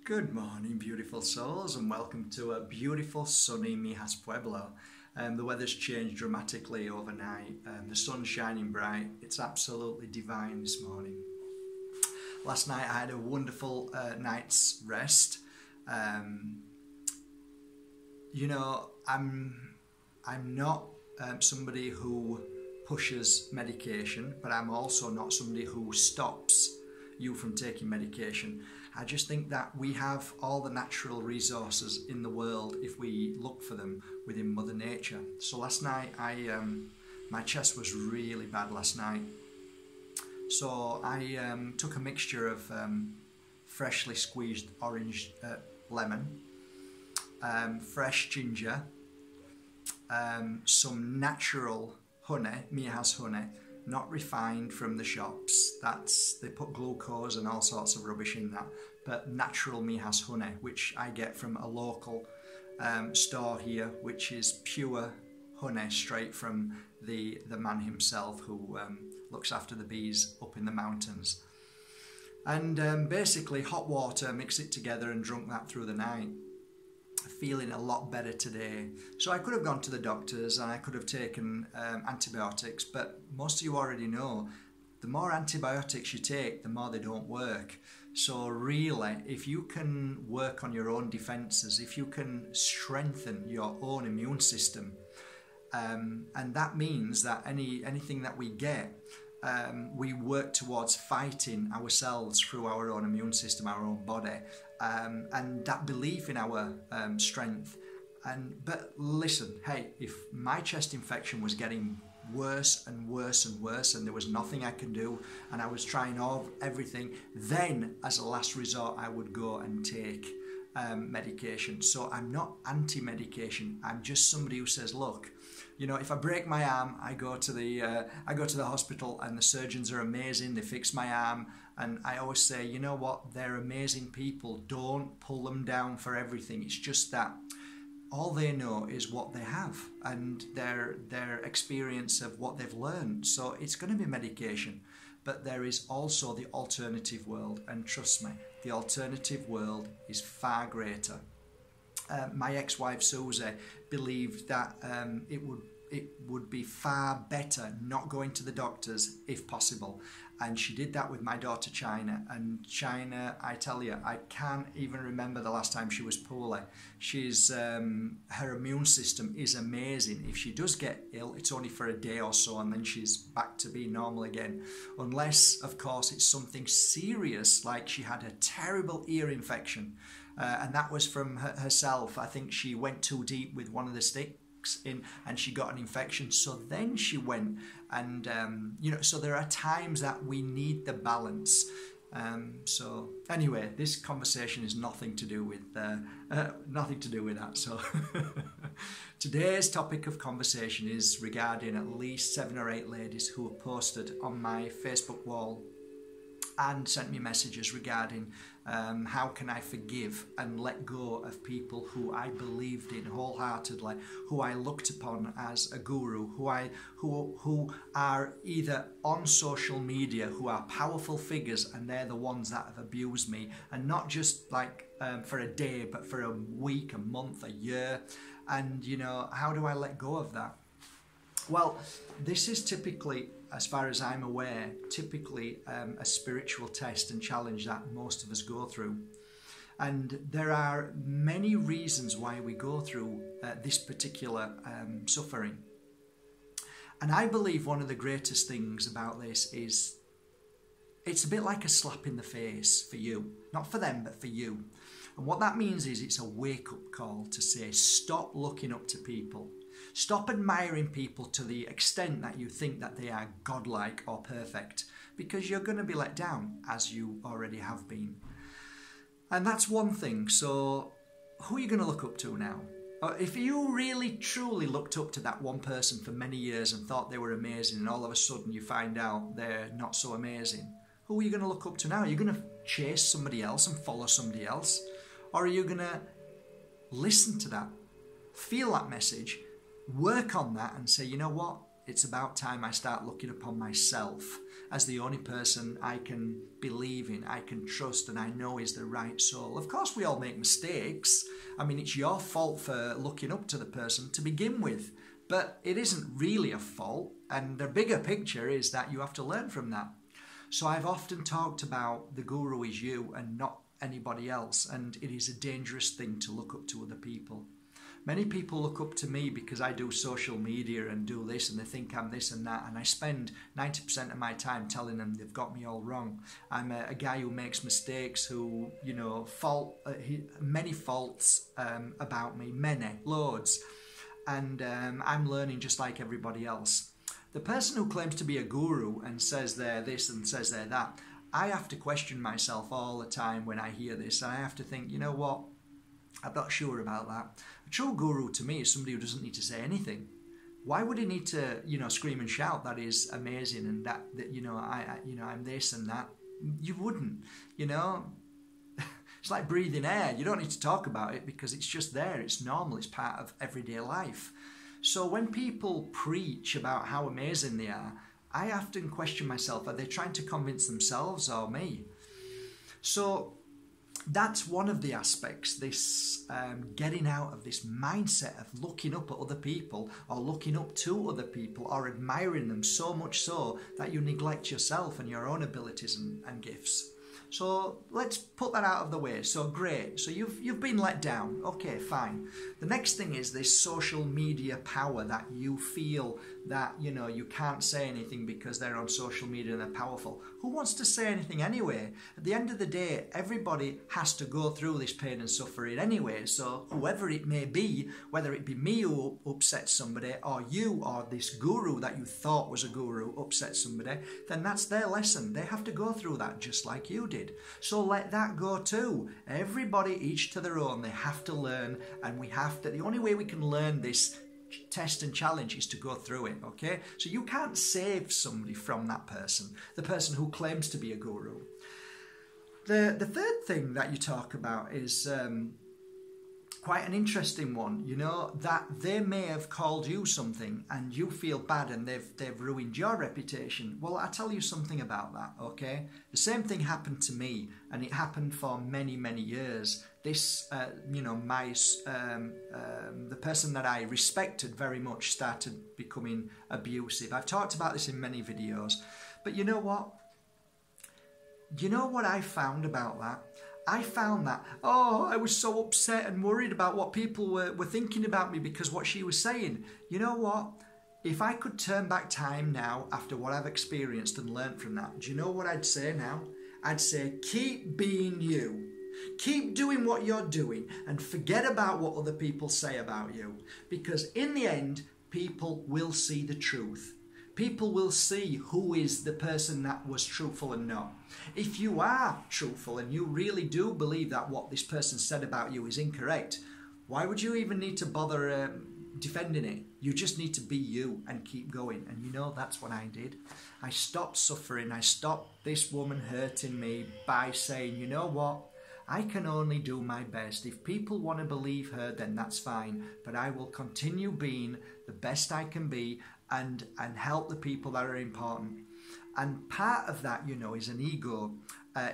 Good morning, beautiful souls, and welcome to a beautiful sunny P.E.H Pueblo. The weather's changed dramatically overnight. The sun's shining bright. It's absolutely divine this morning. Last night I had a wonderful night's rest. I'm not somebody who pushes medication, but I'm also not somebody who stops you from taking medication. I just think that we have all the natural resources in the world if we look for them within Mother Nature. So last night my chest was really bad last night. So I took a mixture of freshly squeezed orange lemon, fresh ginger, some natural honey, P.E.H honey, not refined from the shops. They put glucose and all sorts of rubbish in that, but natural P.E.H honey, which I get from a local store here, which is pure honey straight from the man himself who looks after the bees up in the mountains. And basically hot water, mix it together and drunk that through the night. Feeling a lot better today. So I could have gone to the doctors and I could have taken antibiotics, but most of you already know the more antibiotics you take, the more they don't work. So really, if you can work on your own defences, if you can strengthen your own immune system, and that means that anything that we get, we work towards fighting ourselves through our own immune system, our own body, and that belief in our strength. But listen, hey, if my chest infection was getting worse and worse and worse and there was nothing I could do and I was trying everything, then as a last resort I would go and take medication. So I'm not anti-medication. I'm just somebody who says, look, you know, if I break my arm, I go to the hospital and the surgeons are amazing. They fix my arm, and I always say, you know what, they're amazing people. Don't pull them down for everything. It's just that all they know is what they have and their experience of what they've learned. So it's going to be medication, but there is also the alternative world, and trust me, the alternative world is far greater. My ex-wife Susie believed that it would be far better not going to the doctors if possible, and she did that with my daughter China. And China, I tell you, I can't even remember the last time she was poorly. She's her immune system is amazing. If she does get ill, it's only for a day or so, and then she's back to being normal again, unless of course it's something serious, like she had a terrible ear infection. And that was from herself. I think she went too deep with one of the sticks in and she got an infection. So then she went and, so there are times that we need the balance. So anyway, this conversation is nothing to do with that. So today's topic of conversation is regarding at least 7 or 8 ladies who have posted on my Facebook wall and sent me messages regarding how can I forgive and let go of people who I believed in wholeheartedly, who I looked upon as a guru, who are either on social media, who are powerful figures, and they're the ones that have abused me, and not just like for a day, but for a week, a month, a year. And you know, how do I let go of that? Well, this is typically, as far as I'm aware, typically a spiritual test and challenge that most of us go through. And there are many reasons why we go through this particular suffering. And I believe one of the greatest things about this is it's a bit like a slap in the face for you. Not for them, but for you. And what that means is it's a wake-up call to say, stop looking up to people. Stop admiring people to the extent that you think that they are godlike or perfect, because you're going to be let down, as you already have been. And that's one thing. So who are you going to look up to now? If you really truly looked up to that one person for many years and thought they were amazing, and all of a sudden you find out they're not so amazing, who are you going to look up to now? Are you going to chase somebody else and follow somebody else? Or are you going to listen to that, feel that message, work on that and say, you know what, it's about time I start looking upon myself as the only person I can believe in, I can trust, and I know is the right soul. Of course, we all make mistakes. I mean, it's your fault for looking up to the person to begin with, but it isn't really a fault. And the bigger picture is that you have to learn from that. So I've often talked about the guru is you and not anybody else, and it is a dangerous thing to look up to other people. Many people look up to me because I do social media and do this, and they think I'm this and that, and I spend 90% of my time telling them they've got me all wrong. I'm a guy who makes mistakes, who, you know, many faults about me, loads, and I'm learning just like everybody else. The person who claims to be a guru and says they're this and says they're that, I have to question myself all the time when I hear this, and I have to think, you know what, I'm not sure about that. A true guru to me is somebody who doesn't need to say anything. Why would he need to, you know, scream and shout that is amazing and that you know, I'm this and that? You wouldn't, you know. It's like breathing air. You don't need to talk about it because it's just there. It's normal. It's part of everyday life. So when people preach about how amazing they are, I often question myself, are they trying to convince themselves or me? So that's one of the aspects, this getting out of this mindset of looking up at other people or looking up to other people or admiring them so much so that you neglect yourself and your own abilities and gifts. So let's put that out of the way. So great. So you've been let down. Okay, fine. The next thing is this social media power that you feel that, you know, you can't say anything because they're on social media and they're powerful. Who wants to say anything anyway? At the end of the day, everybody has to go through this pain and suffering anyway. So whoever it may be, whether it be me who upsets somebody or you or this guru that you thought was a guru upsets somebody, then that's their lesson. They have to go through that just like you did. So let that go too. Everybody, each to their own. They have to learn, and we have to. The only way we can learn this test and challenge is to go through it, okay? So you can't save somebody from that person, the person who claims to be a guru. The third thing that you talk about is quite an interesting one, you know, that they may have called you something and you feel bad and they've ruined your reputation. Well, I'll tell you something about that, okay? The same thing happened to me, and it happened for many, many years. This, you know, the person that I respected very much started becoming abusive. I've talked about this in many videos, but you know what? You know what I found about that? I found that, I was so upset and worried about what people were thinking about me because what she was saying. You know what? If I could turn back time now after what I've experienced and learned from that, do you know what I'd say now? I'd say, keep being you. Keep doing what you're doing and forget about what other people say about you. Because in the end, people will see the truth. People will see who is the person that was truthful and not. If you are truthful and you really do believe that what this person said about you is incorrect, why would you even need to bother defending it? You just need to be you and keep going. And you know, that's what I did. I stopped suffering. I stopped this woman hurting me by saying, you know what? I can only do my best. If people want to believe her, then that's fine. But I will continue being the best I can be and help the people that are important. And part of that, you know, is an ego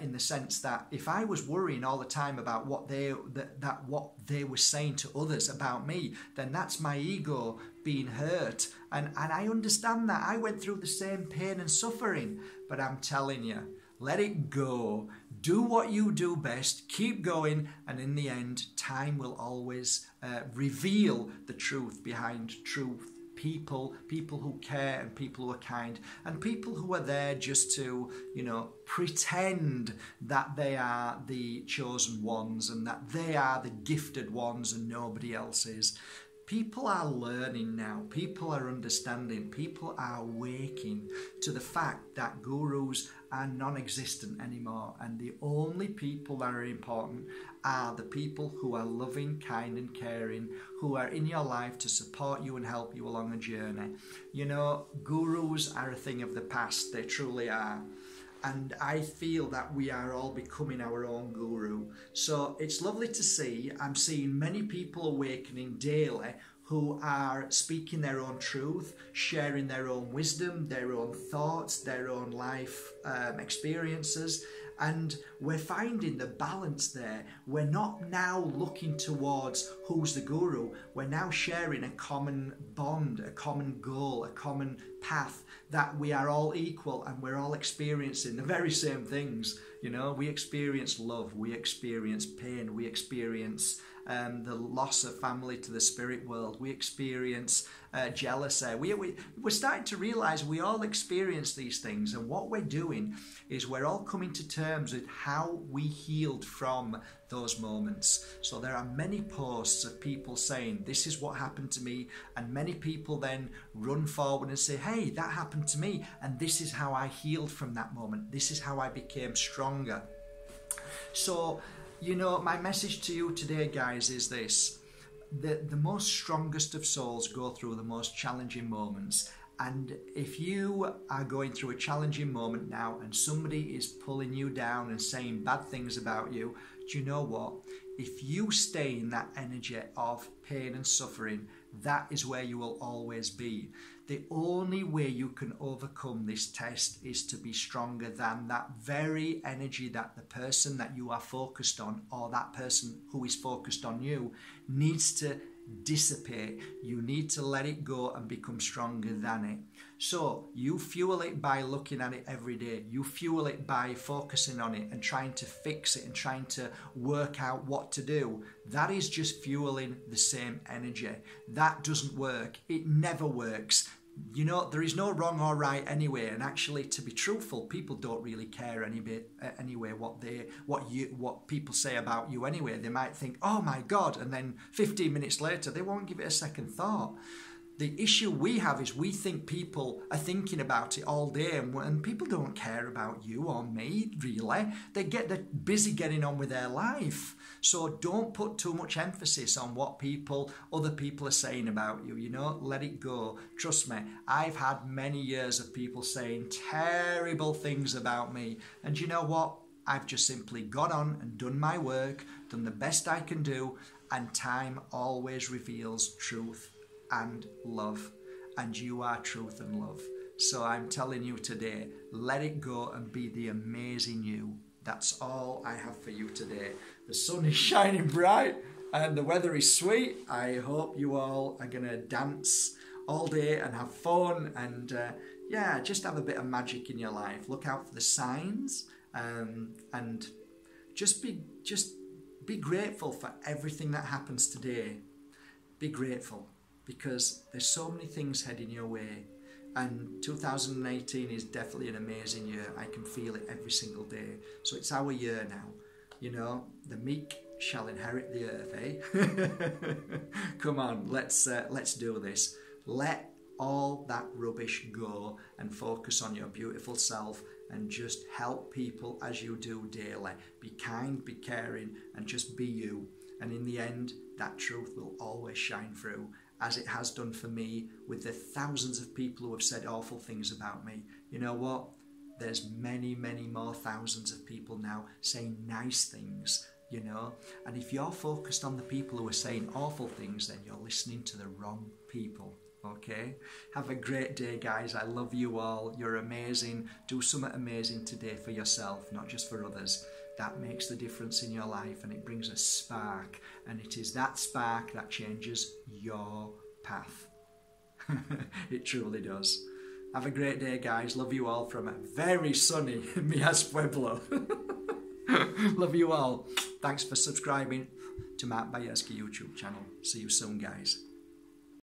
in the sense that if I was worrying all the time about what they were saying to others about me, then that's my ego being hurt. And I understand that. I went through the same pain and suffering. But I'm telling you, let it go. Do what you do best. Keep going. And in the end, time will always reveal the truth behind truth. People who care and people who are kind and people who are there just to, you know, pretend that they are the chosen ones and that they are the gifted ones and nobody else is. People are learning now. People are understanding. People are waking to the fact that gurus are non-existent anymore. And the only people that are important are the people who are loving, kind and caring, who are in your life to support you and help you along a journey. You know, gurus are a thing of the past. They truly are. And I feel that we are all becoming our own guru. So it's lovely to see. I'm seeing many people awakening daily who are speaking their own truth, sharing their own wisdom, their own thoughts, their own life experiences. And we're finding the balance there. We're not now looking towards who's the guru. We're now sharing a common bond, a common goal, a common path, that we are all equal and we're all experiencing the very same things. You know, we experience love, we experience pain, we experience the loss of family to the spirit world, we experience jealousy. We're starting to realize we all experience these things, and what we're doing is we're all coming to terms with how we healed from those moments. So there are many posts of people saying, this is what happened to me, and many people then run forward and say, hey, that happened to me, and this is how I healed from that moment. This is how I became stronger. So, you know, my message to you today, guys, is this. The most strongest of souls go through the most challenging moments. And if you are going through a challenging moment now and somebody is pulling you down and saying bad things about you, do you know what? If you stay in that energy of pain and suffering, that is where you will always be. The only way you can overcome this test is to be stronger than that very energy that the person that you are focused on, or that person who is focused on you, needs to dissipate. You need to let it go and become stronger than it. So you fuel it by looking at it every day. You fuel it by focusing on it and trying to fix it and trying to work out what to do. That is just fueling the same energy. That doesn't work. It never works. You know, there is no wrong or right anyway, and actually, to be truthful, people don't really care anyway what people say about you anyway. They might think, oh my God, and then 15 minutes later they won't give it a second thought. The issue we have is we think people are thinking about it all day, and people don't care about you or me, really. They're busy getting on with their life. So don't put too much emphasis on what other people are saying about you. You know, let it go. Trust me, I've had many years of people saying terrible things about me. And you know what? I've just simply got on and done my work, done the best I can do, and time always reveals truth and love, and you are truth and love. So I'm telling you today, let it go and be the amazing you. That's all I have for you today. The sun is shining bright and the weather is sweet. I hope you all are gonna dance all day and have fun, and yeah, just have a bit of magic in your life. Look out for the signs, and just be grateful for everything that happens today. Be grateful, because there's so many things heading your way, and 2018 is definitely an amazing year. I can feel it every single day. So it's our year now. You know, the meek shall inherit the earth, eh? Come on, let's do this. Let all that rubbish go and focus on your beautiful self, and just help people as you do daily. Be kind, be caring, and just be you. And in the end, that truth will always shine through, as it has done for me with the thousands of people who have said awful things about me. You know what? There's many, many more thousands of people now saying nice things, you know? And if you're focused on the people who are saying awful things, then you're listening to the wrong people, okay? Have a great day, guys. I love you all. You're amazing. Do something amazing today for yourself, not just for others. That makes the difference in your life, and it brings a spark, and it is that spark that changes your path. It truly does. Have a great day, guys. Love you all from a very sunny P.E.H Pueblo. Love you all. Thanks for subscribing to Mark Bajerski YouTube channel. See you soon, guys.